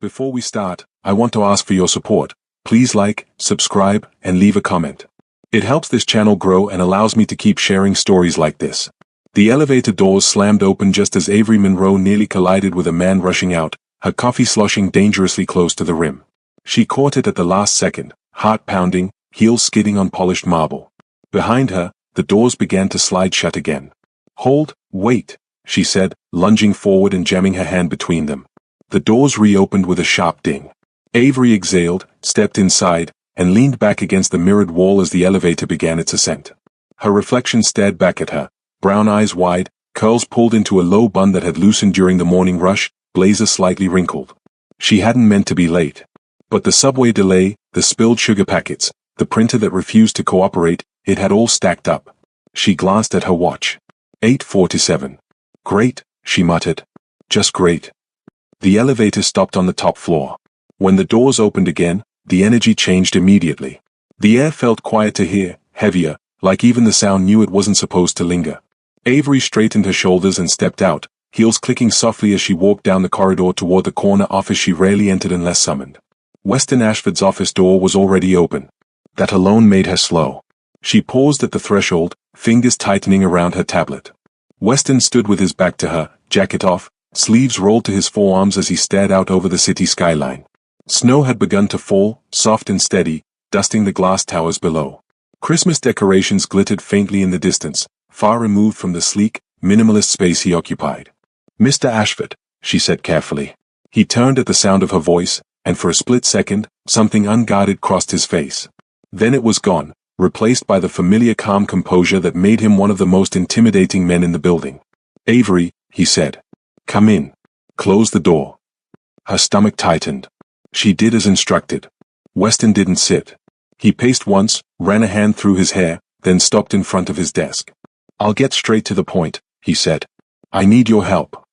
Before we start, I want to ask for your support. Please like, subscribe, and leave a comment. It helps this channel grow and allows me to keep sharing stories like this. The elevator doors slammed open just as Avery Monroe nearly collided with a man rushing out, her coffee sloshing dangerously close to the rim. She caught it at the last second, heart pounding, heels skidding on polished marble. Behind her, the doors began to slide shut again. "Hold, wait," she said, lunging forward and jamming her hand between them. The doors reopened with a sharp ding. Avery exhaled, stepped inside, and leaned back against the mirrored wall as the elevator began its ascent. Her reflection stared back at her, brown eyes wide, curls pulled into a low bun that had loosened during the morning rush, blazer slightly wrinkled. She hadn't meant to be late. But the subway delay, the spilled sugar packets, the printer that refused to cooperate, it had all stacked up. She glanced at her watch. 8:47. "Great," she muttered. "Just great." The elevator stopped on the top floor. When the doors opened again, the energy changed immediately. The air felt quieter here, heavier, like even the sound knew it wasn't supposed to linger. Avery straightened her shoulders and stepped out, heels clicking softly as she walked down the corridor toward the corner office she rarely entered unless summoned. Weston Ashford's office door was already open. That alone made her slow. She paused at the threshold, fingers tightening around her tablet. Weston stood with his back to her, jacket off, sleeves rolled to his forearms as he stared out over the city skyline. Snow had begun to fall, soft and steady, dusting the glass towers below. Christmas decorations glittered faintly in the distance, far removed from the sleek, minimalist space he occupied. "Mr. Ashford," she said carefully. He turned at the sound of her voice, and for a split second, something unguarded crossed his face. Then it was gone, replaced by the familiar calm composure that made him one of the most intimidating men in the building. "Avery," he said. "Come in. Close the door." Her stomach tightened. She did as instructed. Weston didn't sit. He paced once, ran a hand through his hair, then stopped in front of his desk. "I'll get straight to the point," he said. "I need your help."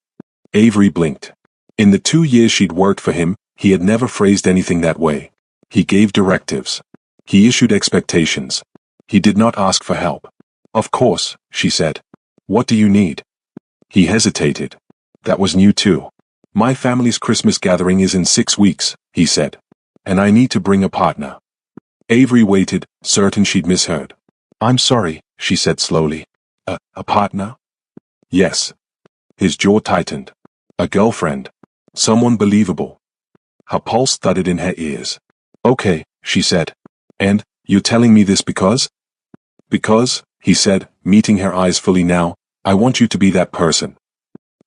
Avery blinked. In the 2 years she'd worked for him, he had never phrased anything that way. He gave directives. He issued expectations. He did not ask for help. "Of course," she said. "What do you need?" He hesitated. That was new too. "My family's Christmas gathering is in 6 weeks," he said. "And I need to bring a partner." Avery waited, certain she'd misheard. "I'm sorry," she said slowly. A partner?" "Yes." His jaw tightened. "A girlfriend. Someone believable." Her pulse thudded in her ears. "Okay," she said. "And, you're telling me this because?" "Because," he said, meeting her eyes fully now, "I want you to be that person."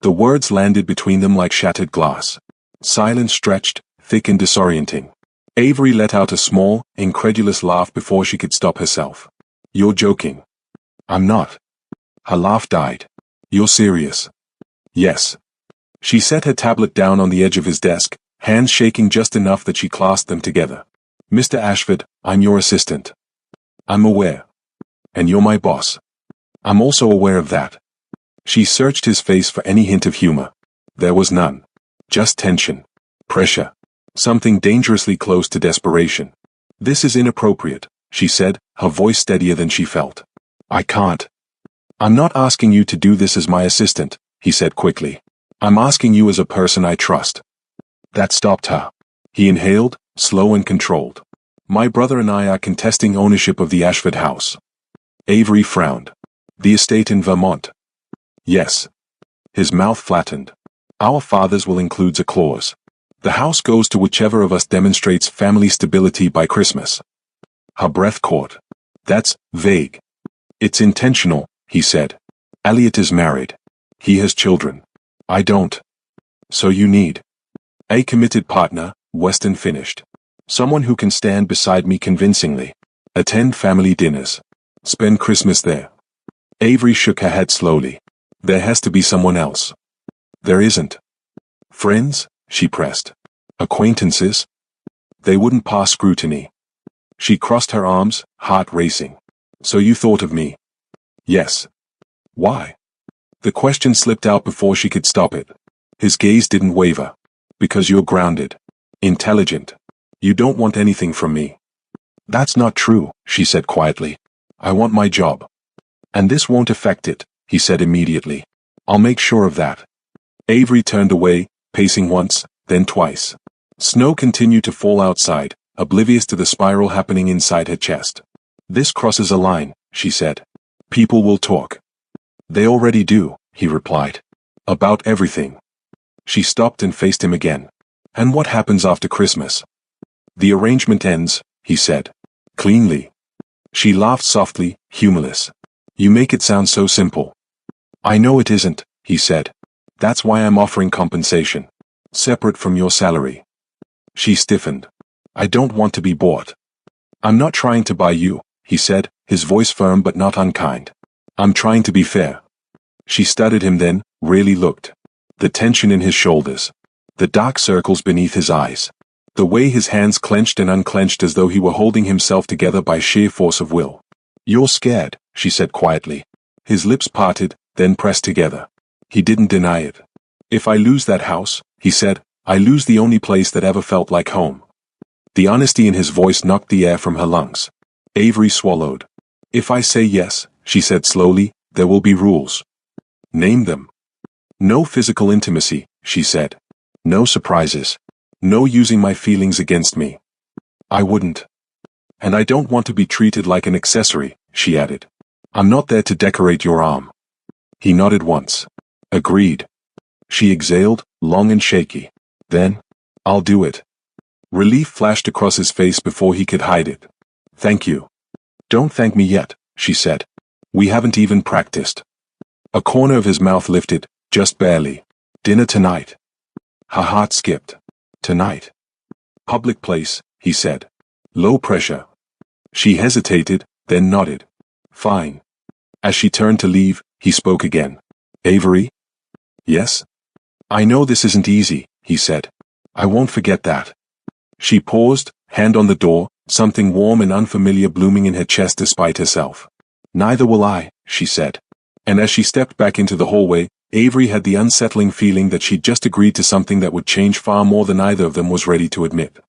The words landed between them like shattered glass. Silence stretched, thick and disorienting. Avery let out a small, incredulous laugh before she could stop herself. "You're joking." "I'm not." Her laugh died. "You're serious?" "Yes." She set her tablet down on the edge of his desk, hands shaking just enough that she clasped them together. "Mr. Ashford, I'm your assistant." "I'm aware." "And you're my boss." "I'm also aware of that." She searched his face for any hint of humor. There was none. Just tension. Pressure. Something dangerously close to desperation. "This is inappropriate," she said, her voice steadier than she felt. "I can't." "I'm not asking you to do this as my assistant," he said quickly. "I'm asking you as a person I trust." That stopped her. He inhaled, slow and controlled. "My brother and I are contesting ownership of the Ashford house." Avery frowned. "The estate in Vermont?" "Yes." His mouth flattened. "Our fathers will include a clause. The house goes to whichever of us demonstrates family stability by Christmas." Her breath caught. "That's vague." "It's intentional," he said. "Elliot is married. He has children. I don't. So you need a committed partner," Weston finished. "Someone who can stand beside me convincingly. Attend family dinners. Spend Christmas there." Avery shook her head slowly. "There has to be someone else." "There isn't." "Friends?" she pressed. "Acquaintances?" "They wouldn't pass scrutiny." She crossed her arms, heart racing. "So you thought of me?" "Yes." "Why?" The question slipped out before she could stop it. His gaze didn't waver. "Because you're grounded. Intelligent. You don't want anything from me." "That's not true," she said quietly. "I want my job." "And this won't affect it," he said immediately. "I'll make sure of that." Avery turned away, pacing once, then twice. Snow continued to fall outside, oblivious to the spiral happening inside her chest. "This crosses a line," she said. "People will talk." "They already do," he replied. "About everything." She stopped and faced him again. "And what happens after Christmas?" "The arrangement ends," he said. "Cleanly." She laughed softly, humorless. "You make it sound so simple." "I know it isn't," he said. "That's why I'm offering compensation. Separate from your salary." She stiffened. "I don't want to be bought." "I'm not trying to buy you," he said, his voice firm but not unkind. "I'm trying to be fair." She studied him then, really looked. The tension in his shoulders. The dark circles beneath his eyes. The way his hands clenched and unclenched as though he were holding himself together by sheer force of will. "You're scared," she said quietly. His lips parted, then pressed together. He didn't deny it. "If I lose that house," he said, "I lose the only place that ever felt like home." The honesty in his voice knocked the air from her lungs. Avery swallowed. "If I say yes," she said slowly, "there will be rules." "Name them." "No physical intimacy," she said. "No surprises. No using my feelings against me." "I wouldn't." "And I don't want to be treated like an accessory," she added. "I'm not there to decorate your arm." He nodded once. "Agreed." She exhaled, long and shaky. Then, "I'll do it." Relief flashed across his face before he could hide it. "Thank you." "Don't thank me yet," she said. "We haven't even practiced." A corner of his mouth lifted, just barely. "Dinner tonight." Her heart skipped. "Tonight." "Public place," he said. "Low pressure." She hesitated, then nodded. "Fine." As she turned to leave, he spoke again. "Avery?" "Yes?" "I know this isn't easy," he said. "I won't forget that." She paused, hand on the door, something warm and unfamiliar blooming in her chest despite herself. "Neither will I," she said. And as she stepped back into the hallway, Avery had the unsettling feeling that she'd just agreed to something that would change far more than either of them was ready to admit.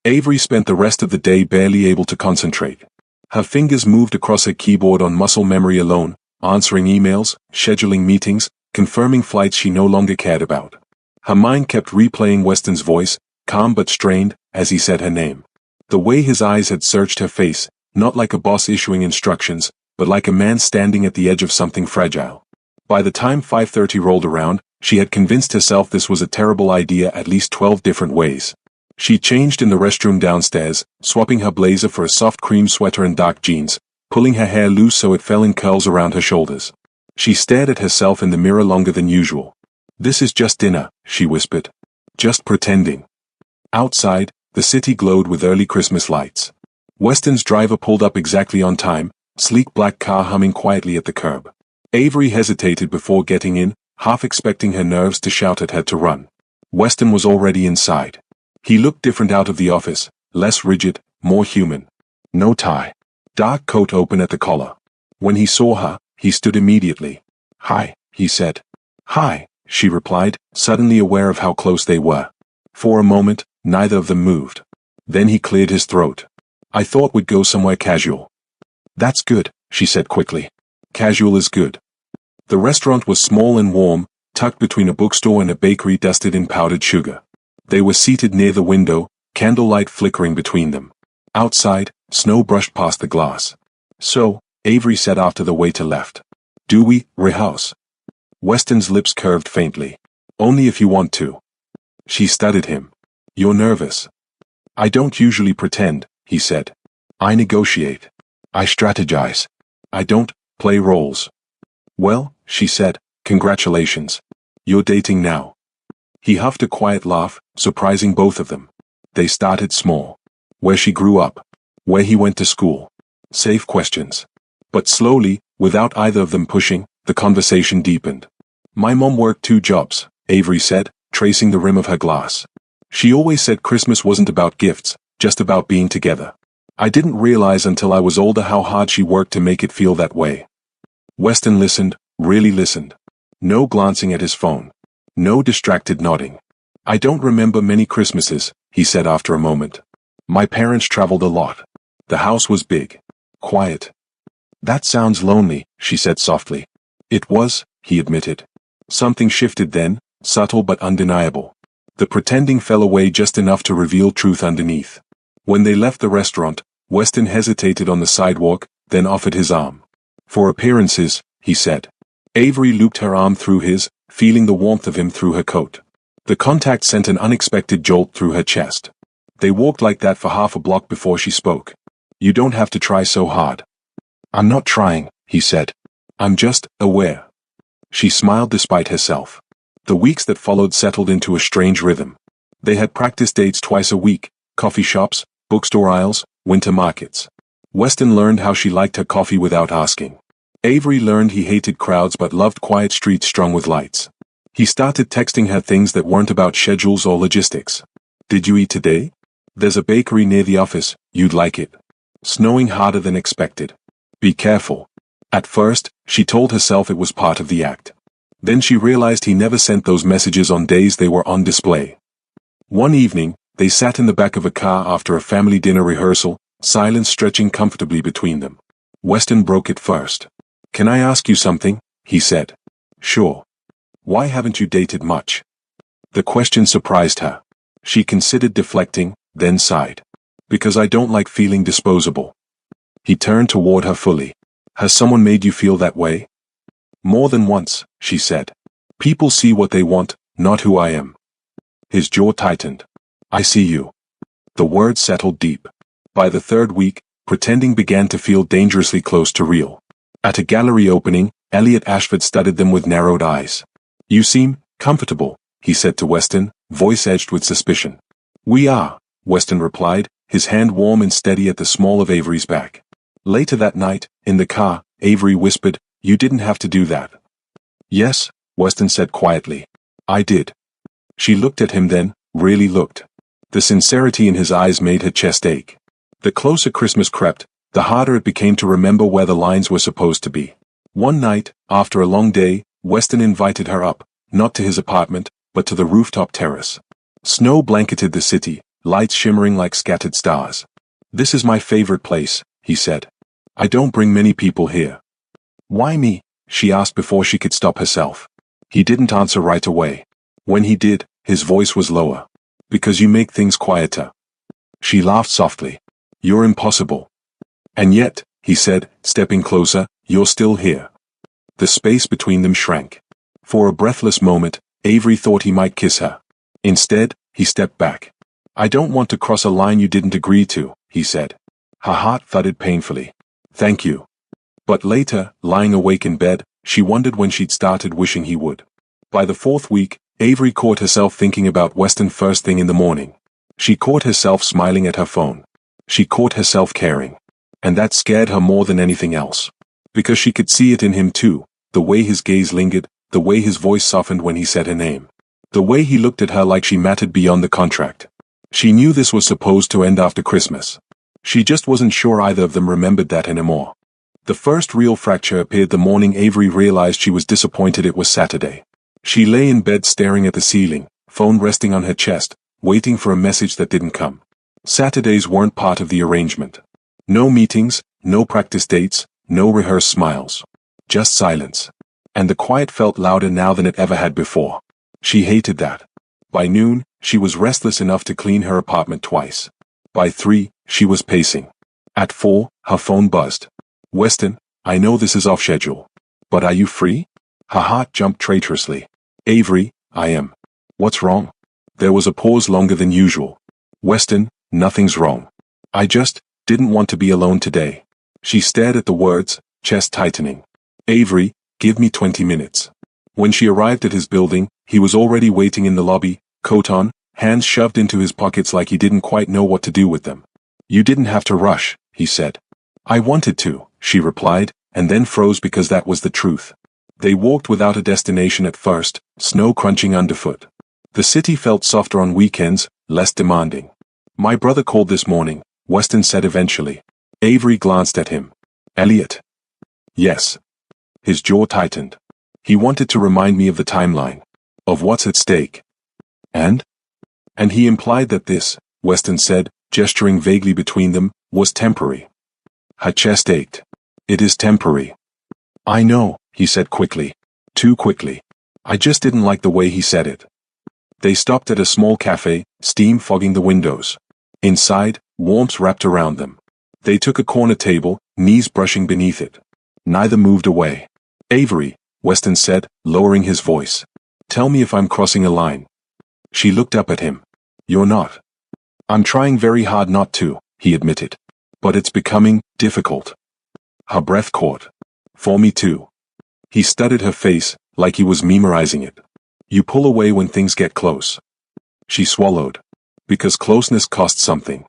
Avery spent the rest of the day barely able to concentrate. Her fingers moved across her keyboard on muscle memory alone, answering emails, scheduling meetings, confirming flights she no longer cared about. Her mind kept replaying Weston's voice, calm but strained, as he said her name. The way his eyes had searched her face, not like a boss issuing instructions, but like a man standing at the edge of something fragile. By the time 5:30 rolled around, she had convinced herself this was a terrible idea at least 12 different ways. She changed in the restroom downstairs, swapping her blazer for a soft cream sweater and dark jeans, pulling her hair loose so it fell in curls around her shoulders. She stared at herself in the mirror longer than usual. "This is just dinner," she whispered. "Just pretending." Outside, the city glowed with early Christmas lights. Weston's driver pulled up exactly on time, sleek black car humming quietly at the curb. Avery hesitated before getting in, half expecting her nerves to shout at her to run. Weston was already inside. He looked different out of the office, less rigid, more human. No tie. Dark coat open at the collar. When he saw her, he stood immediately. "Hi," he said. "Hi," she replied, suddenly aware of how close they were. For a moment, neither of them moved. Then he cleared his throat. "I thought we'd go somewhere casual." "That's good," she said quickly. "Casual is good." The restaurant was small and warm, tucked between a bookstore and a bakery dusted in powdered sugar. They were seated near the window, candlelight flickering between them. Outside, snow brushed past the glass. "So," Avery said after the waiter left. "Do we rehearse?" Weston's lips curved faintly. "Only if you want to." She studied him. "You're nervous." "I don't usually pretend," he said. "I negotiate. I strategize. I don't play roles." "Well," she said, "congratulations. You're dating now." He huffed a quiet laugh, surprising both of them. They started small. Where she grew up. Where he went to school. Safe questions. But slowly, without either of them pushing, the conversation deepened. "My mom worked 2 jobs, Avery said, tracing the rim of her glass. "She always said Christmas wasn't about gifts, just about being together. I didn't realize until I was older how hard she worked to make it feel that way." Weston listened, really listened. No glancing at his phone. No distracted nodding. "I don't remember many Christmases," he said after a moment. "My parents traveled a lot. The house was big. Quiet." "That sounds lonely," she said softly. "It was," he admitted. Something shifted then, subtle but undeniable. The pretending fell away just enough to reveal truth underneath. When they left the restaurant, Weston hesitated on the sidewalk, then offered his arm. For appearances, he said. Avery looped her arm through his, feeling the warmth of him through her coat. The contact sent an unexpected jolt through her chest. They walked like that for half a block before she spoke. You don't have to try so hard. I'm not trying, he said. I'm just aware. She smiled despite herself. The weeks that followed settled into a strange rhythm. They had practice dates twice a week, coffee shops, bookstore aisles, winter markets. Weston learned how she liked her coffee without asking. Avery learned he hated crowds but loved quiet streets strung with lights. He started texting her things that weren't about schedules or logistics. Did you eat today? There's a bakery near the office, you'd like it. Snowing harder than expected. Be careful. At first, she told herself it was part of the act. Then she realized he never sent those messages on days they were on display. One evening, they sat in the back of a car after a family dinner rehearsal, silence stretching comfortably between them. Weston broke it first. Can I ask you something? He said. Sure. Why haven't you dated much? The question surprised her. She considered deflecting, then sighed. Because I don't like feeling disposable. He turned toward her fully. Has someone made you feel that way? More than once, she said. People see what they want, not who I am. His jaw tightened. I see you. The words settled deep. By the third week, pretending began to feel dangerously close to real. At a gallery opening, Elliot Ashford studied them with narrowed eyes. You seem comfortable, he said to Weston, voice edged with suspicion. We are, Weston replied, his hand warm and steady at the small of Avery's back. Later that night, in the car, Avery whispered, You didn't have to do that. Yes, Weston said quietly. I did. She looked at him then, really looked. The sincerity in his eyes made her chest ache. The closer Christmas crept, the harder it became to remember where the lines were supposed to be. One night, after a long day, Weston invited her up, not to his apartment, but to the rooftop terrace. Snow blanketed the city, lights shimmering like scattered stars. This is my favorite place, he said. I don't bring many people here. Why me? She asked before she could stop herself. He didn't answer right away. When he did, his voice was lower. Because you make things quieter. She laughed softly. You're impossible. And yet, he said, stepping closer, you're still here. The space between them shrank. For a breathless moment, Avery thought he might kiss her. Instead, he stepped back. I don't want to cross a line you didn't agree to, he said. Her heart thudded painfully. Thank you. But later, lying awake in bed, she wondered when she'd started wishing he would. By the fourth week, Avery caught herself thinking about Weston first thing in the morning. She caught herself smiling at her phone. She caught herself caring. And that scared her more than anything else. Because she could see it in him too, the way his gaze lingered, the way his voice softened when he said her name. The way he looked at her like she mattered beyond the contract. She knew this was supposed to end after Christmas. She just wasn't sure either of them remembered that anymore. The first real fracture appeared the morning Avery realized she was disappointed it was Saturday. She lay in bed staring at the ceiling, phone resting on her chest, waiting for a message that didn't come. Saturdays weren't part of the arrangement. No meetings, no practice dates, no rehearsed smiles. Just silence. And the quiet felt louder now than it ever had before. She hated that. By noon, she was restless enough to clean her apartment twice. By 3, she was pacing. At 4, her phone buzzed. Weston, I know this is off schedule. But are you free? Her heart jumped traitorously. Avery, I am. What's wrong? There was a pause longer than usual. Weston, nothing's wrong. I just didn't want to be alone today. She stared at the words, chest tightening. Avery, give me 20 minutes. When she arrived at his building, he was already waiting in the lobby, coat on, hands shoved into his pockets like he didn't quite know what to do with them. You didn't have to rush, he said. I wanted to, she replied, and then froze because that was the truth. They walked without a destination at first, snow crunching underfoot. The city felt softer on weekends, less demanding. My brother called this morning, Weston said eventually. Avery glanced at him. Elliot. Yes. His jaw tightened. He wanted to remind me of the timeline. Of what's at stake. And he implied that this, Weston said, gesturing vaguely between them, was temporary. Her chest ached. It is temporary. I know, he said quickly. Too quickly. I just didn't like the way he said it. They stopped at a small cafe, steam fogging the windows. Inside, warmth wrapped around them. They took a corner table, knees brushing beneath it. Neither moved away. "Avery," Weston said, lowering his voice. "Tell me if I'm crossing a line." She looked up at him. "You're not." "I'm trying very hard not to," he admitted. "But it's becoming difficult." Her breath caught. "For me too." He studied her face, like he was memorizing it. "You pull away when things get close." She swallowed. "Because closeness costs something."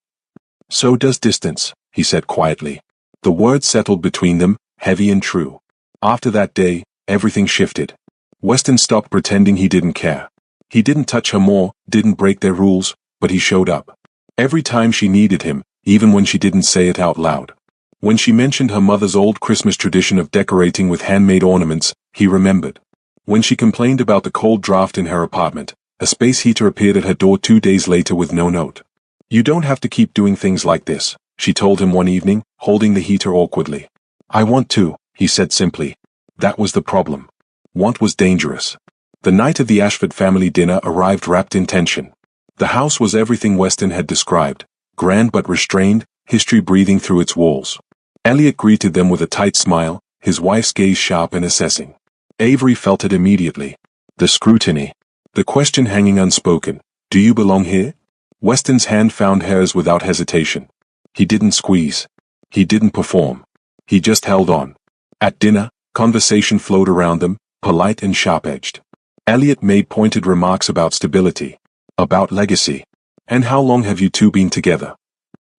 "So does distance," he said quietly. The words settled between them, heavy and true. After that day, everything shifted. Weston stopped pretending he didn't care. He didn't touch her more, didn't break their rules, but he showed up. Every time she needed him, even when she didn't say it out loud. When she mentioned her mother's old Christmas tradition of decorating with handmade ornaments, he remembered. When she complained about the cold draft in her apartment, a space heater appeared at her door 2 days later with no note. "You don't have to keep doing things like this," she told him one evening, holding the heater awkwardly. "I want to," he said simply. That was the problem. Want was dangerous. The night of the Ashford family dinner arrived wrapped in tension. The house was everything Weston had described, grand but restrained, history breathing through its walls. Elliot greeted them with a tight smile, his wife's gaze sharp and assessing. Avery felt it immediately. The scrutiny. The question hanging unspoken. "Do you belong here?" Weston's hand found hers without hesitation. He didn't squeeze. He didn't perform. He just held on. At dinner, conversation flowed around them, polite and sharp-edged. Elliot made pointed remarks about stability. About legacy. "And how long have you two been together?"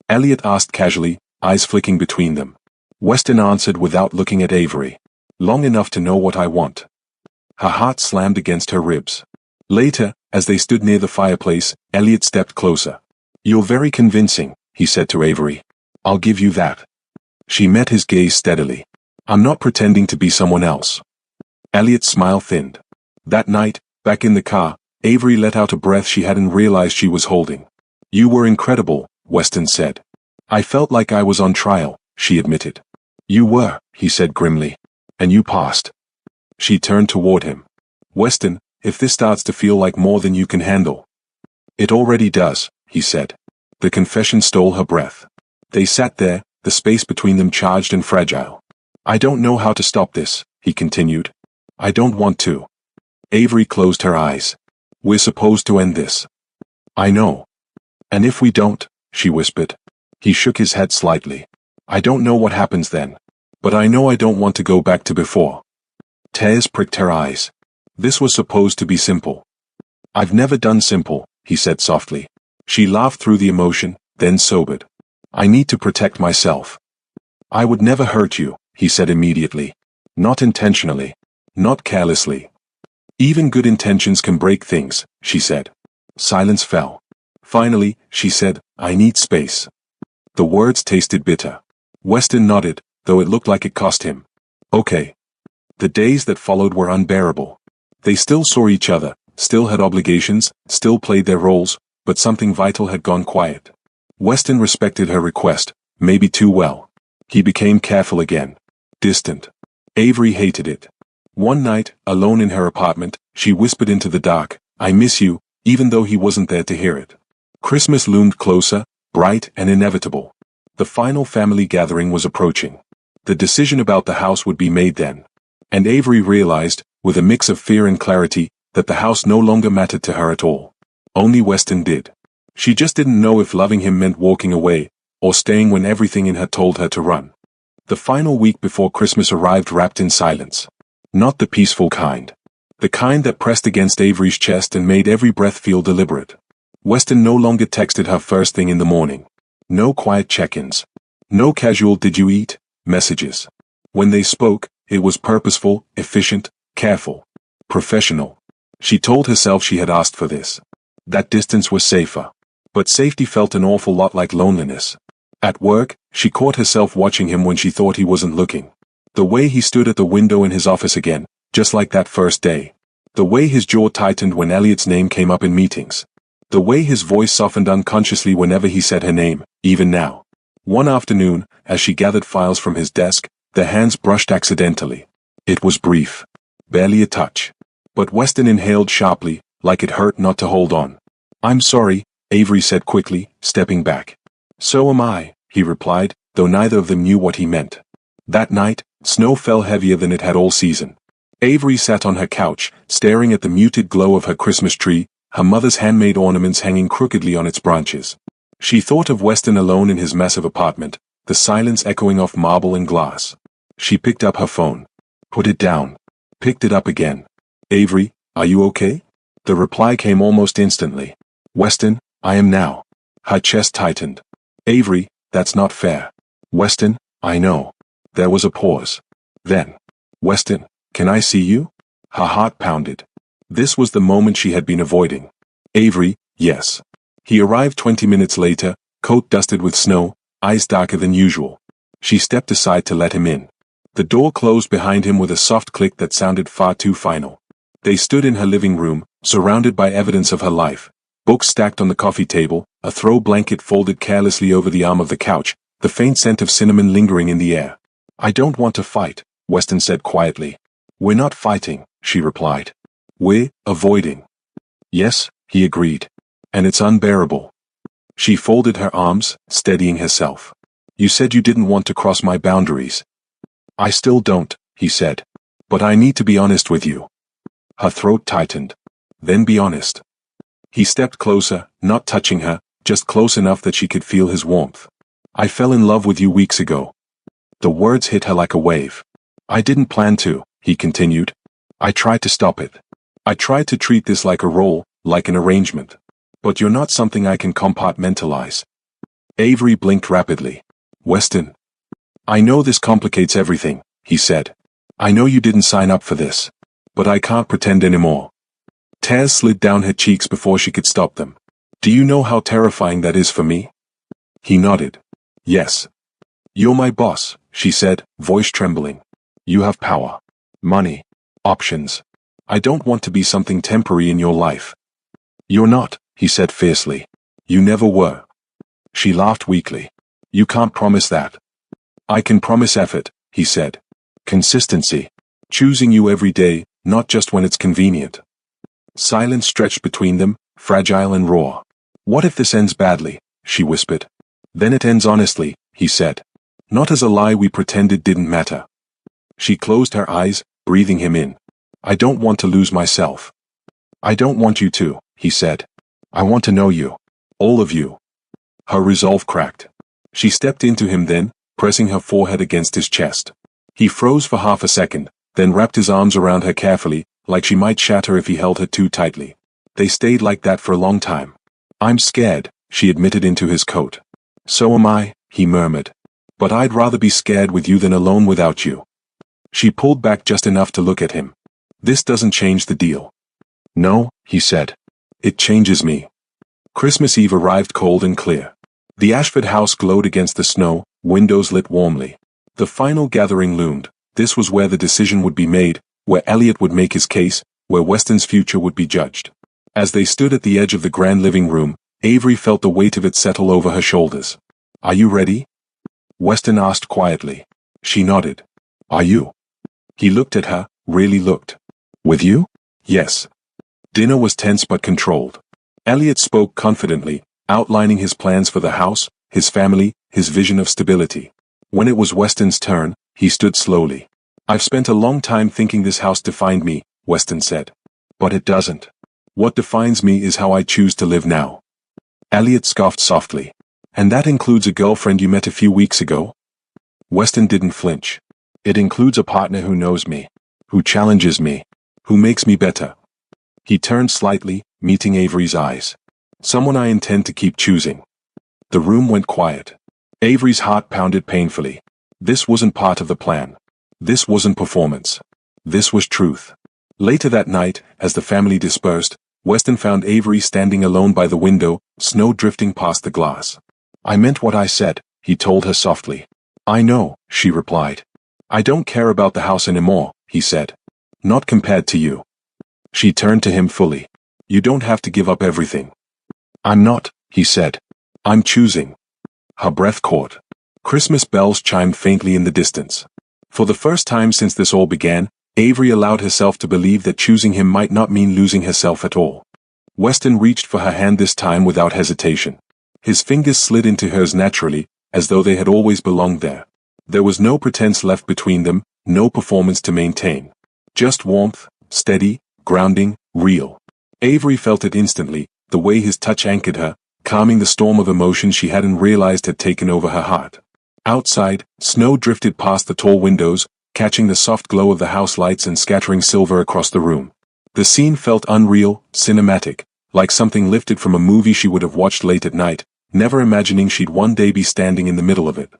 Elliot asked casually, eyes flicking between them. Weston answered without looking at Avery. "Long enough to know what I want." Her heart slammed against her ribs. Later, as they stood near the fireplace, Elliot stepped closer. "You're very convincing," he said to Avery. "I'll give you that." She met his gaze steadily. "I'm not pretending to be someone else." Elliot's smile thinned. That night, back in the car, Avery let out a breath she hadn't realized she was holding. "You were incredible," Weston said. "I felt like I was on trial," she admitted. "You were," he said grimly. "And you passed." She turned toward him. "Weston, if this starts to feel like more than you can handle." "It already does," he said. The confession stole her breath. They sat there, the space between them charged and fragile. "I don't know how to stop this," he continued. "I don't want to." Avery closed her eyes. "We're supposed to end this." "I know." "And if we don't," she whispered. He shook his head slightly. "I don't know what happens then. But I know I don't want to go back to before." Tears pricked her eyes. This was supposed to be simple. "I've never done simple," he said softly. She laughed through the emotion, then sobered. "I need to protect myself." "I would never hurt you," he said immediately. "Not intentionally. Not carelessly." "Even good intentions can break things," she said. Silence fell. Finally, she said, "I need space." The words tasted bitter. Weston nodded, though it looked like it cost him. "Okay." The days that followed were unbearable. They still saw each other, still had obligations, still played their roles, but something vital had gone quiet. Weston respected her request, maybe too well. He became careful again. Distant. Avery hated it. One night, alone in her apartment, she whispered into the dark, "I miss you," even though he wasn't there to hear it. Christmas loomed closer, bright and inevitable. The final family gathering was approaching. The decision about the house would be made then. And Avery realized, with a mix of fear and clarity, that the house no longer mattered to her at all. Only Weston did. She just didn't know if loving him meant walking away, or staying when everything in her told her to run. The final week before Christmas arrived wrapped in silence. Not the peaceful kind. The kind that pressed against Avery's chest and made every breath feel deliberate. Weston no longer texted her first thing in the morning. No quiet check-ins. No casual "did you eat?" messages. When they spoke, it was purposeful, efficient, careful, professional. She told herself she had asked for this. That distance was safer. But safety felt an awful lot like loneliness. At work, she caught herself watching him when she thought he wasn't looking. The way he stood at the window in his office again, just like that first day. The way his jaw tightened when Elliot's name came up in meetings. The way his voice softened unconsciously whenever he said her name, even now. One afternoon, as she gathered files from his desk, their hands brushed accidentally. It was brief. Barely a touch. But Weston inhaled sharply, like it hurt not to hold on. "I'm sorry," Avery said quickly, stepping back. "So am I," he replied, though neither of them knew what he meant. That night, snow fell heavier than it had all season. Avery sat on her couch, staring at the muted glow of her Christmas tree, her mother's handmade ornaments hanging crookedly on its branches. She thought of Weston alone in his massive apartment, the silence echoing off marble and glass. She picked up her phone. Put it down. Picked it up again. "Avery, are you okay?" The reply came almost instantly. "Weston, I am now." Her chest tightened. "Avery, that's not fair." "Weston, I know." There was a pause. Then, "Weston, can I see you?" Her heart pounded. This was the moment she had been avoiding. "Avery, yes." He arrived 20 minutes later, coat dusted with snow, eyes darker than usual. She stepped aside to let him in. The door closed behind him with a soft click that sounded far too final. They stood in her living room, surrounded by evidence of her life. Books stacked on the coffee table, a throw blanket folded carelessly over the arm of the couch, the faint scent of cinnamon lingering in the air. "I don't want to fight," Weston said quietly. "We're not fighting," she replied. "We're avoiding." "Yes," he agreed. "And it's unbearable." She folded her arms, steadying herself. "You said you didn't want to cross my boundaries." "I still don't," he said. "But I need to be honest with you." Her throat tightened. "Then be honest." He stepped closer, not touching her, just close enough that she could feel his warmth. "I fell in love with you weeks ago." The words hit her like a wave. "I didn't plan to," he continued. "I tried to stop it. I tried to treat this like a role, like an arrangement. But you're not something I can compartmentalize." Avery blinked rapidly. "Weston. I know this complicates everything," he said. "I know you didn't sign up for this. But I can't pretend anymore." Tears slid down her cheeks before she could stop them. "Do you know how terrifying that is for me?" He nodded. "Yes." "You're my boss," she said, voice trembling. "You have power, money, options. I don't want to be something temporary in your life." "You're not," he said fiercely. "You never were." She laughed weakly. "You can't promise that." "I can promise effort," he said. "Consistency. Choosing you every day, not just when it's convenient." Silence stretched between them, fragile and raw. "What if this ends badly?" she whispered. "Then it ends honestly," he said. "Not as a lie we pretended didn't matter." She closed her eyes, breathing him in. "I don't want to lose myself." "I don't want you to," he said. "I want to know you. All of you." Her resolve cracked. She stepped into him then, pressing her forehead against his chest. He froze for half a second, then wrapped his arms around her carefully, like she might shatter if he held her too tightly. They stayed like that for a long time. "I'm scared," she admitted into his coat. "So am I," he murmured. "But I'd rather be scared with you than alone without you." She pulled back just enough to look at him. "This doesn't change the deal." "No," he said. "It changes me." Christmas Eve arrived cold and clear. The Ashford house glowed against the snow, windows lit warmly. The final gathering loomed. This was where the decision would be made, where Elliot would make his case, where Weston's future would be judged. As they stood at the edge of the grand living room, Avery felt the weight of it settle over her shoulders. "Are you ready?" Weston asked quietly. She nodded. "Are you?" He looked at her, really looked. "With you?" "Yes." Dinner was tense but controlled. Elliot spoke confidently, outlining his plans for the house, his family, his vision of stability. When it was Weston's turn, he stood slowly. "I've spent a long time thinking this house defined me," Weston said. "But it doesn't. What defines me is how I choose to live now." Elliot scoffed softly. "And that includes a girlfriend you met a few weeks ago?" Weston didn't flinch. "It includes a partner who knows me, who challenges me, who makes me better." He turned slightly, meeting Avery's eyes. "Someone I intend to keep choosing." The room went quiet. Avery's heart pounded painfully. This wasn't part of the plan. This wasn't performance. This was truth. Later that night, as the family dispersed, Weston found Avery standing alone by the window, snow drifting past the glass. "I meant what I said," he told her softly. "I know," she replied. "I don't care about the house anymore," he said. "Not compared to you." She turned to him fully. "You don't have to give up everything." "I'm not," he said. "I'm choosing." Her breath caught. Christmas bells chimed faintly in the distance. For the first time since this all began, Avery allowed herself to believe that choosing him might not mean losing herself at all. Weston reached for her hand this time without hesitation. His fingers slid into hers naturally, as though they had always belonged there. There was no pretense left between them, no performance to maintain. Just warmth, steady, grounding, real. Avery felt it instantly, the way his touch anchored her, calming the storm of emotion she hadn't realized had taken over her heart. Outside, snow drifted past the tall windows, catching the soft glow of the house lights and scattering silver across the room. The scene felt unreal, cinematic, like something lifted from a movie she would have watched late at night, never imagining she'd one day be standing in the middle of it.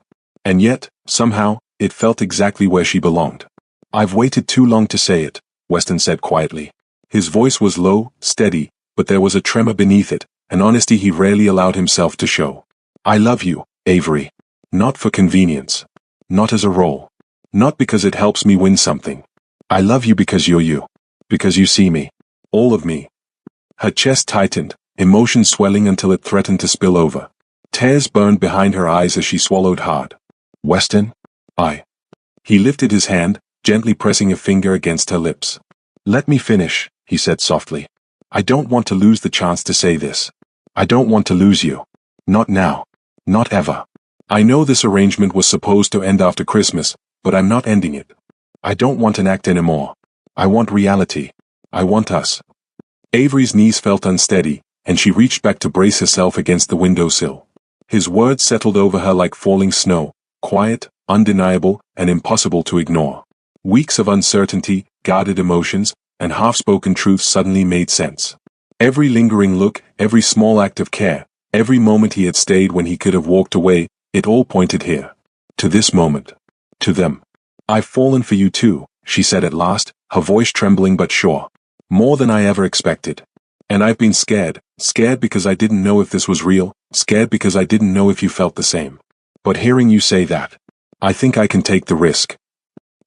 And yet, somehow, it felt exactly where she belonged. "I've waited too long to say it," Weston said quietly. His voice was low, steady, but there was a tremor beneath it, an honesty he rarely allowed himself to show. "I love you, Avery. Not for convenience. Not as a role. Not because it helps me win something. I love you because you're you. Because you see me. All of me." Her chest tightened, emotion swelling until it threatened to spill over. Tears burned behind her eyes as she swallowed hard. "Weston? He lifted his hand, gently pressing a finger against her lips. "Let me finish," he said softly. "I don't want to lose the chance to say this. I don't want to lose you. Not now. Not ever. I know this arrangement was supposed to end after Christmas, but I'm not ending it. I don't want an act anymore. I want reality. I want us." Avery's knees felt unsteady, and she reached back to brace herself against the windowsill. His words settled over her like falling snow, quiet, undeniable, and impossible to ignore. Weeks of uncertainty, guarded emotions, and half-spoken truths suddenly made sense. Every lingering look, every small act of care, every moment he had stayed when he could have walked away, it all pointed here. To this moment. To them. "I've fallen for you too," she said at last, her voice trembling but sure. "More than I ever expected. And I've been scared because I didn't know if this was real, scared because I didn't know if you felt the same. But hearing you say that, I think I can take the risk."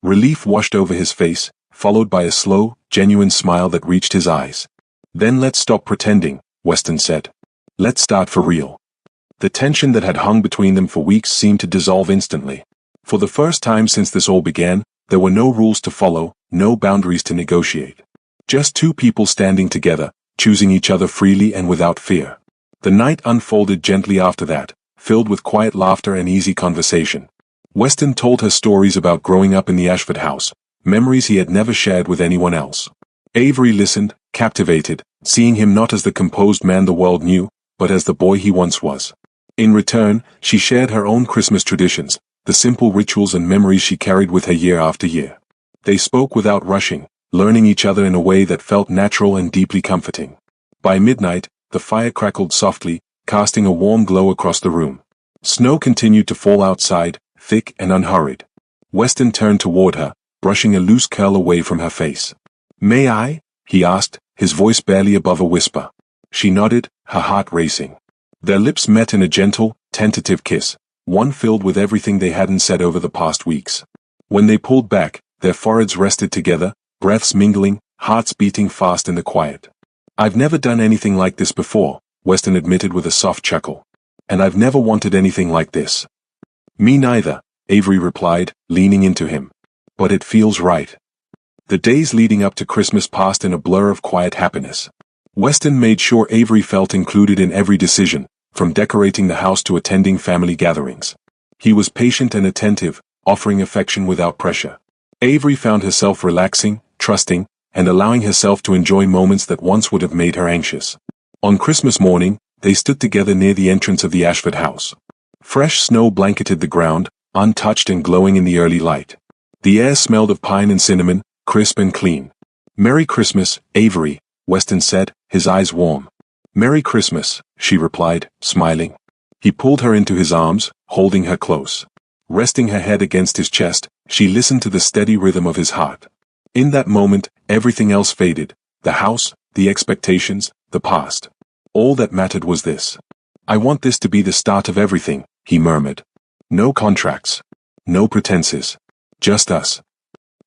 Relief washed over his face, followed by a slow, genuine smile that reached his eyes. "Then let's stop pretending," Weston said. "Let's start for real." The tension that had hung between them for weeks seemed to dissolve instantly. For the first time since this all began, there were no rules to follow, no boundaries to negotiate. Just two people standing together, choosing each other freely and without fear. The night unfolded gently after that, filled with quiet laughter and easy conversation. Weston told her stories about growing up in the Ashford house, memories he had never shared with anyone else. Avery listened, captivated, seeing him not as the composed man the world knew, but as the boy he once was. In return, she shared her own Christmas traditions, the simple rituals and memories she carried with her year after year. They spoke without rushing, learning each other in a way that felt natural and deeply comforting. By midnight, the fire crackled softly, casting a warm glow across the room. Snow continued to fall outside, thick and unhurried. Weston turned toward her, brushing a loose curl away from her face. "May I?" he asked, his voice barely above a whisper. She nodded, her heart racing. Their lips met in a gentle, tentative kiss, one filled with everything they hadn't said over the past weeks. When they pulled back, their foreheads rested together, breaths mingling, hearts beating fast in the quiet. "I've never done anything like this before," Weston admitted with a soft chuckle. "And I've never wanted anything like this." "Me neither," Avery replied, leaning into him. "But it feels right." The days leading up to Christmas passed in a blur of quiet happiness. Weston made sure Avery felt included in every decision, from decorating the house to attending family gatherings. He was patient and attentive, offering affection without pressure. Avery found herself relaxing, trusting, and allowing herself to enjoy moments that once would have made her anxious. On Christmas morning, they stood together near the entrance of the Ashford house. Fresh snow blanketed the ground, untouched and glowing in the early light. The air smelled of pine and cinnamon, crisp and clean. "Merry Christmas, Avery," Weston said, his eyes warm. "Merry Christmas," she replied, smiling. He pulled her into his arms, holding her close. Resting her head against his chest, she listened to the steady rhythm of his heart. In that moment, everything else faded, the house, the expectations, the past. All that mattered was this. "I want this to be the start of everything," he murmured. "No contracts. No pretenses. Just us."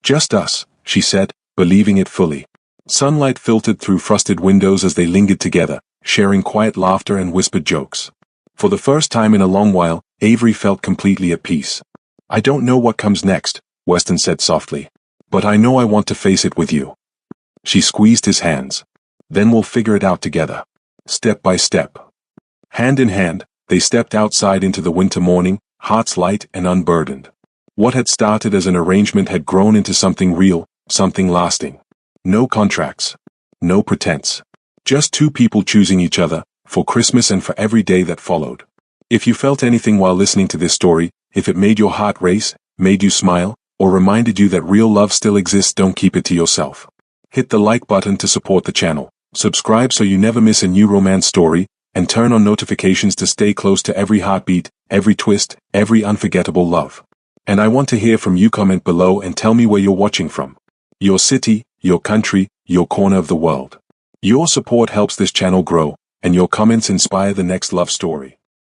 "Just us," she said, believing it fully. Sunlight filtered through frosted windows as they lingered together, sharing quiet laughter and whispered jokes. For the first time in a long while, Avery felt completely at peace. "I don't know what comes next," Weston said softly. "But I know I want to face it with you." She squeezed his hands. Then we'll figure it out together. Step by step. Hand in hand, they stepped outside into the winter morning, hearts light and unburdened. What had started as an arrangement had grown into something real, something lasting. No contracts. No pretense. Just two people choosing each other, for Christmas and for every day that followed. If you felt anything while listening to this story, if it made your heart race, made you smile, or reminded you that real love still exists, don't keep it to yourself. Hit the like button to support the channel, subscribe so you never miss a new romance story, and turn on notifications to stay close to every heartbeat, every twist, every unforgettable love. And I want to hear from you. Comment below and tell me where you're watching from. Your city, your country, your corner of the world. Your support helps this channel grow, and your comments inspire the next love story.